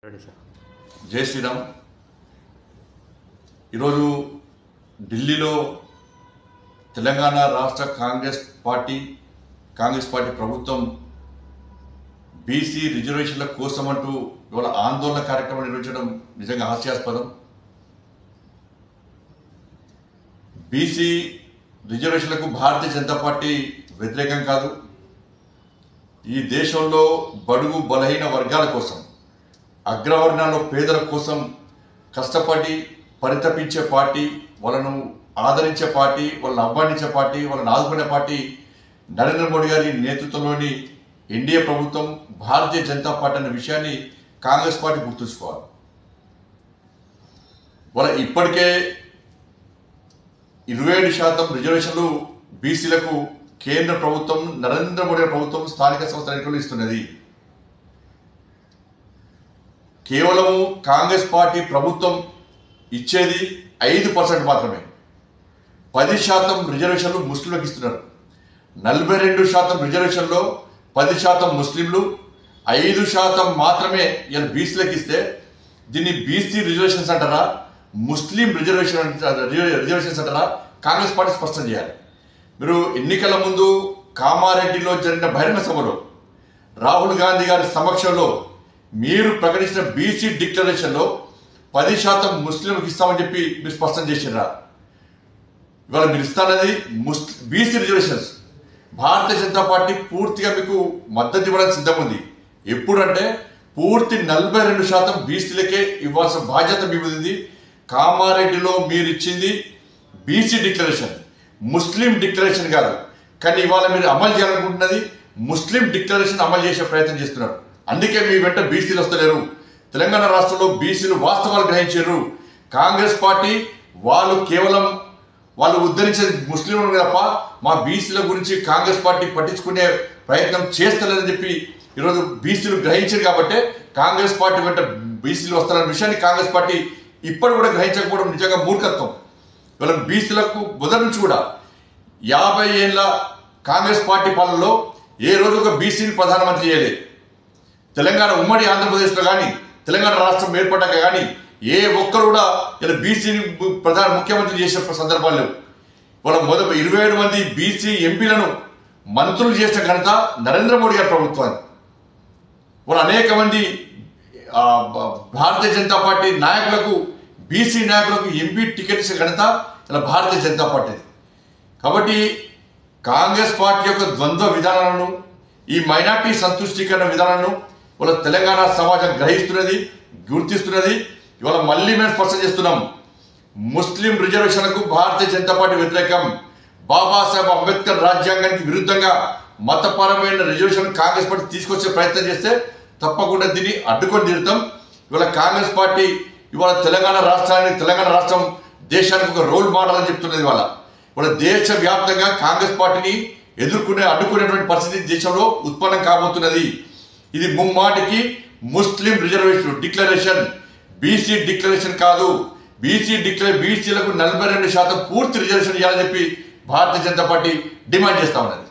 జై శ్రీరామ్. ఈరోజు ఢిల్లీలో తెలంగాణ రాష్ట్ర కాంగ్రెస్ పార్టీ ప్రభుత్వం బీసీ రిజర్వేషన్ల కోసం అంటూ ఇవాళ ఆందోళన కార్యక్రమం నిర్వహించడం నిజంగా హాస్యాస్పదం. బీసీ రిజర్వేషన్లకు భారతీయ జనతా పార్టీ వ్యతిరేకం కాదు. ఈ దేశంలో బడుగు బలహీన వర్గాల కోసం, అగ్రవర్ణాల్లో పేదల కోసం కష్టపడి పరితపించే పార్టీ, వాళ్ళను ఆదరించే పార్టీ, వాళ్ళని అవ్వానించే పార్టీ, వాళ్ళని ఆదుకునే పార్టీ నరేంద్ర మోడీ గారి నేతృత్వంలోని ఎన్డీఏ ప్రభుత్వం, భారతీయ జనతా పార్టీ అనే విషయాన్ని కాంగ్రెస్ పార్టీ గుర్తుంచుకోవాలి. వాళ్ళ ఇప్పటికే 27% రిజర్వేషన్లు బీసీలకు కేంద్ర ప్రభుత్వం, నరేంద్ర మోడీ ప్రభుత్వం స్థానిక సంస్థల ఎన్నికలు ఇస్తున్నది. కేవలం కాంగ్రెస్ పార్టీ ప్రభుత్వం ఇచ్చేది 5% మాత్రమే. 10% రిజర్వేషన్లు ముస్లింలకు ఇస్తున్నారు. 42% రిజర్వేషన్లో 10% ముస్లింలు, 5% మాత్రమే ఇలా బీసీలకు ఇస్తే దీన్ని బీసీ రిజర్వేషన్స్ అంటారా, ముస్లిం రిజర్వేషన్స్ అంటారా? కాంగ్రెస్ పార్టీ స్పష్టం చేయాలి. మీరు ఎన్నికల ముందు కామారెడ్డిలో జరిగిన బహిరంగ సభలో రాహుల్ గాంధీ గారి సమక్షంలో మీరు ప్రకటించిన బీసీ డిక్లరేషన్లో 10% ముస్లింలకు ఇస్తామని చెప్పి మీరు స్పష్టం చేసినారా? ఇవాళ మీరు ఇస్తానది BC reservations. Bharatiya Janata party పూర్తిగా మీకు మద్దతు ఇవ్వడానికి సిద్ధం ఉంది. ఎప్పుడంటే పూర్తి 42% బీసీలకే ఇవ్వాల్సిన బాధ్యత మీ ఉంది. కామారెడ్డిలో మీరు ఇచ్చింది బీసీ డిక్లరేషన్, ముస్లిం డిక్లరేషన్ కాదు. కానీ ఇవాళ మీరు అమలు చేయాలనుకుంటున్నది ముస్లిం డిక్లరేషన్ అమలు చేసే ప్రయత్నం చేస్తున్నారు. అందుకే మీ వెంట బీసీలు వస్తలేరు. తెలంగాణ రాష్ట్రంలో బీసీలు వాస్తవాలు గ్రహించారు. కాంగ్రెస్ పార్టీ వాళ్ళు ఉద్ధరించేది ముస్లింలు తప్ప మా బీసీల గురించి కాంగ్రెస్ పార్టీ పట్టించుకునే ప్రయత్నం చేస్తలేదని చెప్పి ఈరోజు బీసీలు గ్రహించారు. కాబట్టి కాంగ్రెస్ పార్టీ వెంట బీసీలు వస్తారన్న విషయాన్ని కాంగ్రెస్ పార్టీ ఇప్పటి కూడా గ్రహించకపోవడం నిజంగా మూర్ఖత్వం. ఇవాళ బీసీలకు మొదటి నుంచి కూడా 50 ఏళ్ళ కాంగ్రెస్ పార్టీ పాలనలో ఏ రోజు ఒక బీసీని ప్రధానమంత్రి చేయలేదు. తెలంగాణ ఉమ్మడి ఆంధ్రప్రదేశ్లో కానీ, తెలంగాణ రాష్ట్రం ఏర్పడ్డాక కానీ ఏ ఒక్కరు కూడా ఇలా బీసీని ప్రధాన ముఖ్యమంత్రి చేసిన సందర్భాలు లేవు. వాళ్ళ 27 మంది బీసీ ఎంపీలను మంత్రులు చేసిన ఘనత నరేంద్ర మోడీ గారి ప్రభుత్వాన్ని. వాళ్ళు అనేక మంది భారతీయ జనతా పార్టీ నాయకులకు, బీసీ నాయకులకు ఎంపీ టికెట్ ఇచ్చిన ఘనత ఇలా భారతీయ జనతా పార్టీది. కాబట్టి కాంగ్రెస్ పార్టీ యొక్క ద్వంద్వ విధానాలను, ఈ మైనార్టీ సంతుష్టీకరణ విధానాలను వాళ్ళ తెలంగాణ సమాజం గ్రహిస్తున్నది, గుర్తిస్తున్నది. ఇవాళ మళ్ళీ మేము స్పష్టం చేస్తున్నాం, ముస్లిం రిజర్వేషన్లకు భారతీయ జనతా పార్టీ వ్యతిరేకం. బాబాసాహెబ్ అంబేద్కర్ రాజ్యాంగానికి విరుద్ధంగా మతపరమైన రిజర్వేషన్ కాంగ్రెస్ పార్టీ తీసుకొచ్చే ప్రయత్నం చేస్తే తప్పకుండా దీన్ని అడ్డుకొని తీరుతాం. ఇవాళ కాంగ్రెస్ పార్టీ ఇవాళ తెలంగాణ రాష్ట్రం దేశానికి ఒక రోల్ మోడల్ అని చెప్తున్నది. ఇవాళ దేశవ్యాప్తంగా కాంగ్రెస్ పార్టీని అడ్డుకునేటువంటి పరిస్థితి దేశంలో ఉత్పన్నం కాబోతున్నది. ఇది ముమ్మాటికి ముస్లిం రిజర్వేషన్ డిక్లరేషన్, బీసీ డిక్లరేషన్ కాదు. బీసీలకు 42% పూర్తి రిజర్వేషన్ ఇవ్వాలని చెప్పి భారతీయ జనతా పార్టీ డిమాండ్ చేస్తా ఉన్నది.